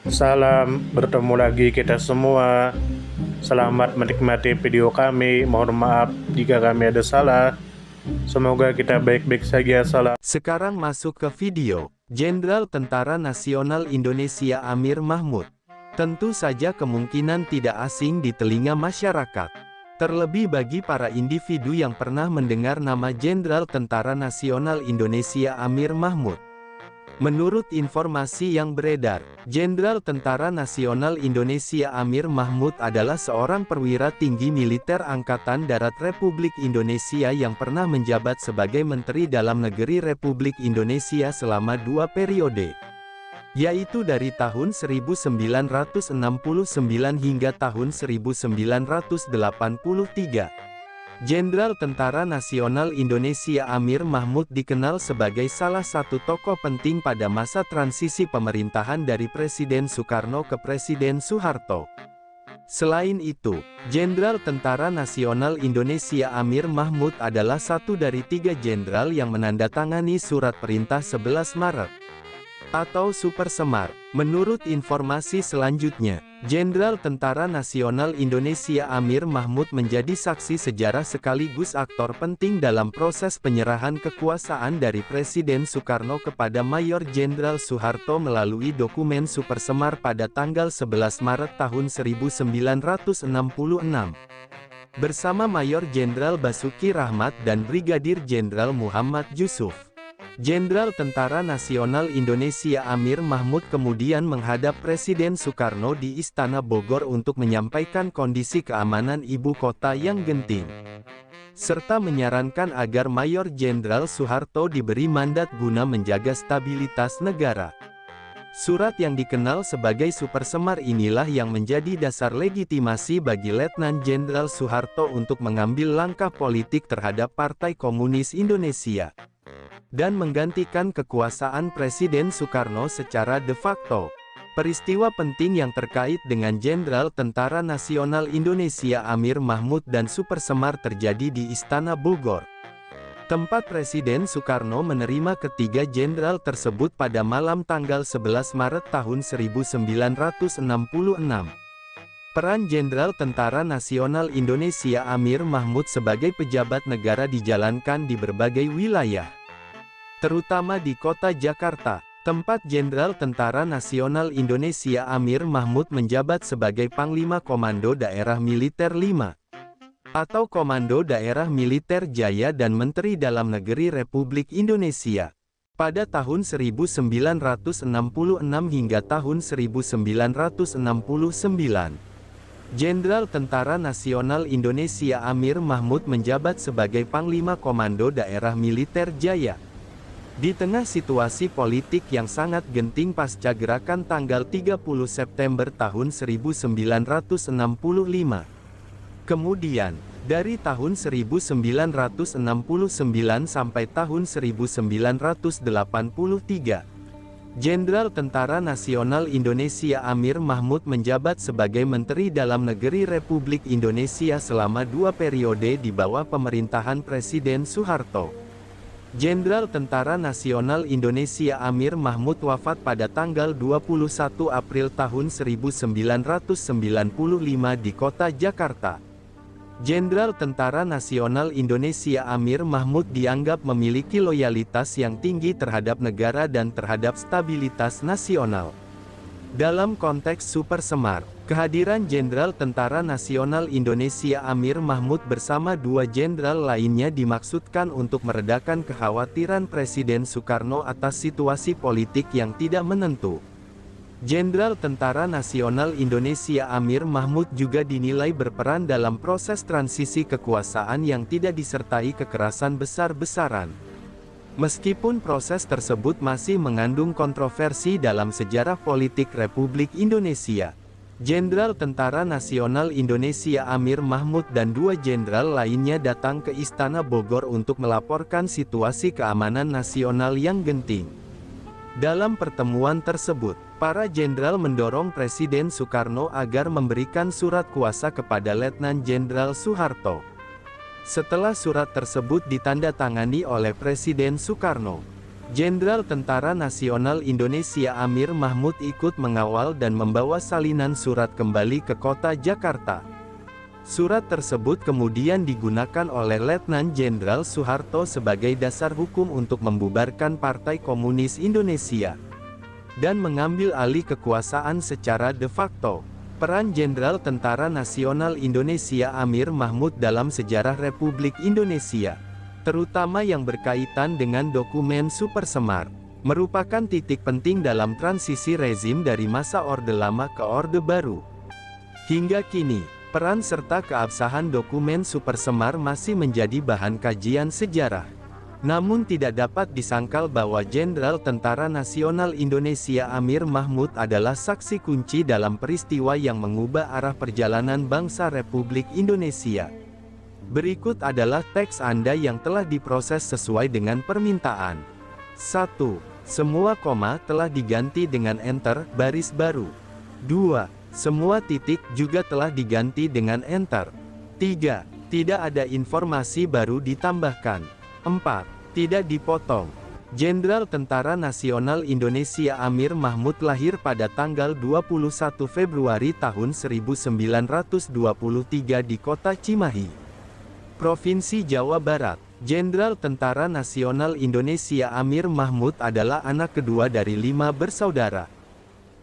Salam, bertemu lagi kita semua. Selamat menikmati video kami. Mohon maaf jika kami ada salah. Semoga kita baik-baik saja. Salam. Sekarang masuk ke video. Jenderal Tentara Nasional Indonesia Amir Mahmud. Tentu saja kemungkinan tidak asing di telinga masyarakat. Terlebih bagi para individu yang pernah mendengar nama Jenderal Tentara Nasional Indonesia Amir Mahmud. Menurut informasi yang beredar, Jenderal Tentara Nasional Indonesia Amir Mahmud adalah seorang perwira tinggi militer Angkatan Darat Republik Indonesia yang pernah menjabat sebagai Menteri Dalam Negeri Republik Indonesia selama 2 periode, yaitu dari tahun 1969 hingga tahun 1983. Jenderal Tentara Nasional Indonesia Amir Mahmud dikenal sebagai salah satu tokoh penting pada masa transisi pemerintahan dari Presiden Soekarno ke Presiden Soeharto. Selain itu, Jenderal Tentara Nasional Indonesia Amir Mahmud adalah satu dari 3 jenderal yang menandatangani Surat Perintah 11 Maret atau Super Semar. Menurut informasi selanjutnya, Jenderal Tentara Nasional Indonesia Amir Mahmud menjadi saksi sejarah sekaligus aktor penting dalam proses penyerahan kekuasaan dari Presiden Soekarno kepada Mayor Jenderal Soeharto melalui dokumen Super Semar pada tanggal 11 Maret tahun 1966. Bersama Mayor Jenderal Basuki Rahmat dan Brigadir Jenderal Muhammad Yusuf, Jenderal Tentara Nasional Indonesia Amir Mahmud kemudian menghadap Presiden Soekarno di Istana Bogor untuk menyampaikan kondisi keamanan ibu kota yang genting, serta menyarankan agar Mayor Jenderal Soeharto diberi mandat guna menjaga stabilitas negara. Surat yang dikenal sebagai Super Semar inilah yang menjadi dasar legitimasi bagi Letnan Jenderal Soeharto untuk mengambil langkah politik terhadap Partai Komunis Indonesia dan menggantikan kekuasaan Presiden Soekarno secara de facto. Peristiwa penting yang terkait dengan Jenderal Tentara Nasional Indonesia Amir Mahmud dan Super Semar terjadi di Istana Bogor, tempat Presiden Soekarno menerima ketiga jenderal tersebut pada malam tanggal 11 Maret tahun 1966. Peran Jenderal Tentara Nasional Indonesia Amir Mahmud sebagai pejabat negara dijalankan di berbagai wilayah, terutama di kota Jakarta, tempat Jenderal Tentara Nasional Indonesia Amir Mahmud menjabat sebagai Panglima Komando Daerah Militer 5 atau Komando Daerah Militer Jaya dan Menteri Dalam Negeri Republik Indonesia pada tahun 1966 hingga tahun 1969. Jenderal Tentara Nasional Indonesia Amir Mahmud menjabat sebagai Panglima Komando Daerah Militer Jaya di tengah situasi politik yang sangat genting pasca gerakan tanggal 30 September tahun 1965. Kemudian, dari tahun 1969 sampai tahun 1983, Jenderal Tentara Nasional Indonesia Amir Mahmud menjabat sebagai Menteri Dalam Negeri Republik Indonesia selama 2 periode di bawah pemerintahan Presiden Soeharto. Jenderal Tentara Nasional Indonesia Amir Mahmud wafat pada tanggal 21 April tahun 1995 di kota Jakarta. Jenderal Tentara Nasional Indonesia Amir Mahmud dianggap memiliki loyalitas yang tinggi terhadap negara dan terhadap stabilitas nasional. Dalam konteks Super Semar, kehadiran Jenderal Tentara Nasional Indonesia Amir Mahmud bersama 2 jenderal lainnya dimaksudkan untuk meredakan kekhawatiran Presiden Soekarno atas situasi politik yang tidak menentu. Jenderal Tentara Nasional Indonesia Amir Mahmud juga dinilai berperan dalam proses transisi kekuasaan yang tidak disertai kekerasan besar-besaran. Meskipun proses tersebut masih mengandung kontroversi dalam sejarah politik Republik Indonesia, Jenderal Tentara Nasional Indonesia Amir Mahmud dan 2 jenderal lainnya datang ke Istana Bogor untuk melaporkan situasi keamanan nasional yang genting. Dalam pertemuan tersebut, para jenderal mendorong Presiden Soekarno agar memberikan surat kuasa kepada Letnan Jenderal Soeharto. Setelah surat tersebut ditandatangani oleh Presiden Soekarno, Jenderal Tentara Nasional Indonesia Amir Mahmud ikut mengawal dan membawa salinan surat kembali ke kota Jakarta. Surat tersebut kemudian digunakan oleh Letnan Jenderal Soeharto sebagai dasar hukum untuk membubarkan Partai Komunis Indonesia dan mengambil alih kekuasaan secara de facto. Peran Jenderal Tentara Nasional Indonesia Amir Mahmud dalam sejarah Republik Indonesia, terutama yang berkaitan dengan dokumen Super Semar, merupakan titik penting dalam transisi rezim dari masa Orde Lama ke Orde Baru. Hingga kini, peran serta keabsahan dokumen Super Semar masih menjadi bahan kajian sejarah. Namun tidak dapat disangkal bahwa Jenderal Tentara Nasional Indonesia Amir Mahmud adalah saksi kunci dalam peristiwa yang mengubah arah perjalanan bangsa Republik Indonesia. Berikut adalah teks Anda yang telah diproses sesuai dengan permintaan. 1. Semua koma telah diganti dengan enter, baris baru. 2. Semua titik juga telah diganti dengan enter. 3. Tidak ada informasi baru ditambahkan. 4. Tidak dipotong. Jenderal Tentara Nasional Indonesia Amir Mahmud lahir pada tanggal 21 Februari tahun 1923 di kota Cimahi, Provinsi Jawa Barat. Jenderal Tentara Nasional Indonesia Amir Mahmud adalah anak kedua dari 5 bersaudara.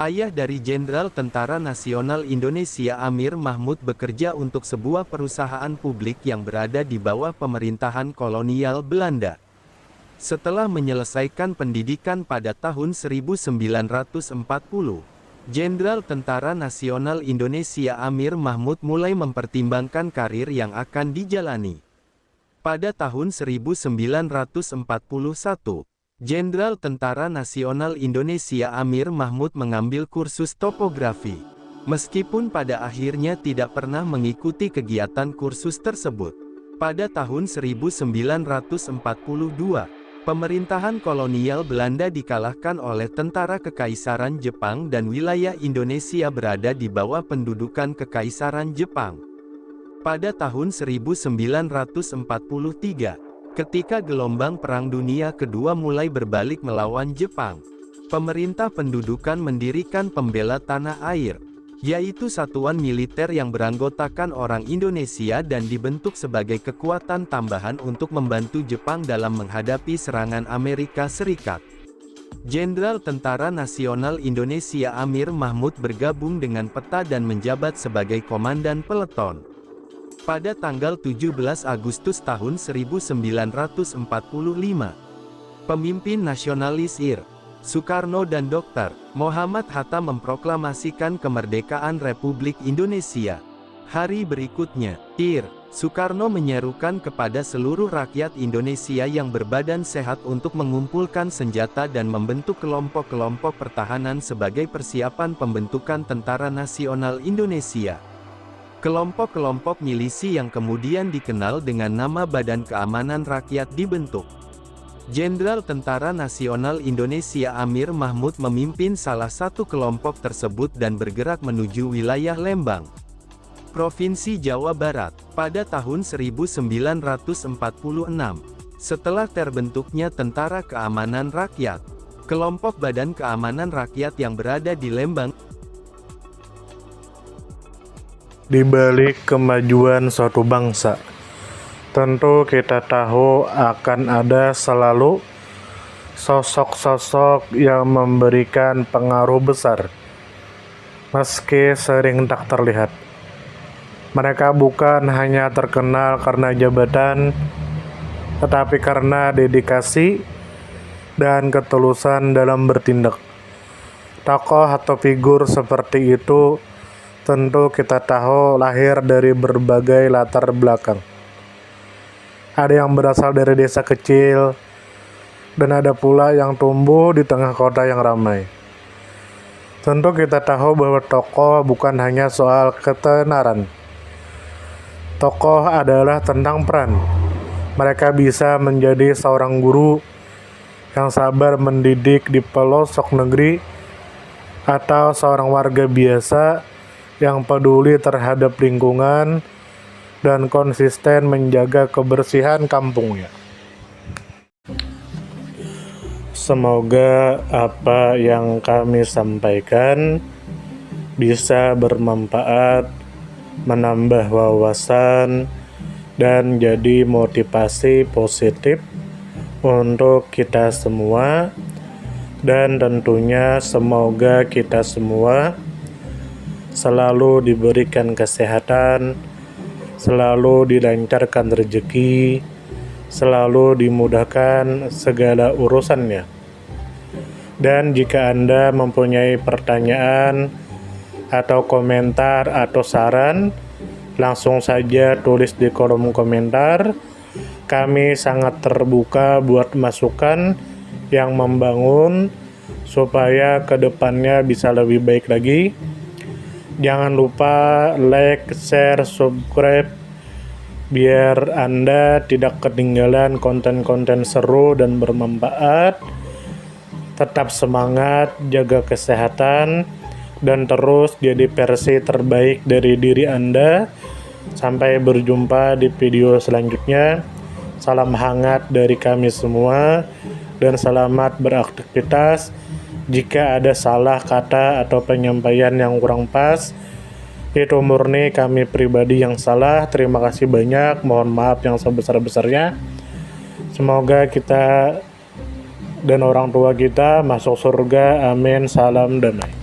Ayah dari Jenderal Tentara Nasional Indonesia Amir Mahmud bekerja untuk sebuah perusahaan publik yang berada di bawah pemerintahan kolonial Belanda. Setelah menyelesaikan pendidikan pada tahun 1940, Jenderal Tentara Nasional Indonesia Amir Mahmud mulai mempertimbangkan karir yang akan dijalani. Pada tahun 1941, Jenderal Tentara Nasional Indonesia Amir Mahmud mengambil kursus topografi. Meskipun pada akhirnya tidak pernah mengikuti kegiatan kursus tersebut. Pada tahun 1942, pemerintahan kolonial Belanda dikalahkan oleh tentara Kekaisaran Jepang dan wilayah Indonesia berada di bawah pendudukan Kekaisaran Jepang. Pada tahun 1943, ketika gelombang Perang Dunia Kedua mulai berbalik melawan Jepang, pemerintah pendudukan mendirikan Pembela Tanah Air, yaitu satuan militer yang beranggotakan orang Indonesia dan dibentuk sebagai kekuatan tambahan untuk membantu Jepang dalam menghadapi serangan Amerika Serikat. Jenderal Tentara Nasional Indonesia Amir Mahmud bergabung dengan Peta dan menjabat sebagai Komandan Peleton. Pada tanggal 17 Agustus tahun 1945, pemimpin nasionalis IR, Soekarno dan Dr. Muhammad Hatta memproklamasikan kemerdekaan Republik Indonesia. Hari berikutnya, IR, Soekarno menyerukan kepada seluruh rakyat Indonesia yang berbadan sehat untuk mengumpulkan senjata dan membentuk kelompok-kelompok pertahanan sebagai persiapan pembentukan Tentara Nasional Indonesia. Kelompok-kelompok milisi yang kemudian dikenal dengan nama Badan Keamanan Rakyat dibentuk. Jenderal Tentara Nasional Indonesia Amir Mahmud memimpin salah satu kelompok tersebut dan bergerak menuju wilayah Lembang, Provinsi Jawa Barat, pada tahun 1946. Setelah terbentuknya Tentara Keamanan Rakyat, kelompok Badan Keamanan Rakyat yang berada di Lembang. Di balik kemajuan suatu bangsa, tentu kita tahu akan ada selalu sosok-sosok yang memberikan pengaruh besar, meski sering tak terlihat. Mereka bukan hanya terkenal karena jabatan, tetapi karena dedikasi dan ketulusan dalam bertindak. Tokoh atau figur seperti itu tentu kita tahu lahir dari berbagai latar belakang. Ada yang berasal dari desa kecil, dan ada pula yang tumbuh di tengah kota yang ramai. Tentu kita tahu bahwa tokoh bukan hanya soal ketenaran. Tokoh adalah tentang peran. Mereka bisa menjadi seorang guru yang sabar mendidik di pelosok negeri, atau seorang warga biasa yang peduli terhadap lingkungan dan konsisten menjaga kebersihan kampungnya. Semoga apa yang kami sampaikan bisa bermanfaat, menambah wawasan, dan jadi motivasi positif untuk kita semua. Dan tentunya semoga kita semua selalu diberikan kesehatan, selalu dilancarkan rezeki, selalu dimudahkan segala urusannya. Dan jika Anda mempunyai pertanyaan atau komentar atau saran, langsung saja tulis di kolom komentar. Kami sangat terbuka buat masukan yang membangun supaya kedepannya bisa lebih baik lagi. Jangan lupa like, share, subscribe biar Anda tidak ketinggalan konten-konten seru dan bermanfaat. Tetap semangat, jaga kesehatan, dan terus jadi versi terbaik dari diri Anda. Sampai berjumpa di video selanjutnya. Salam hangat dari kami semua dan selamat beraktivitas. Jika ada salah kata atau penyampaian yang kurang pas, itu murni kami pribadi yang salah. Terima kasih banyak, mohon maaf yang sebesar-besarnya. Semoga kita dan orang tua kita masuk surga, amin. Salam damai.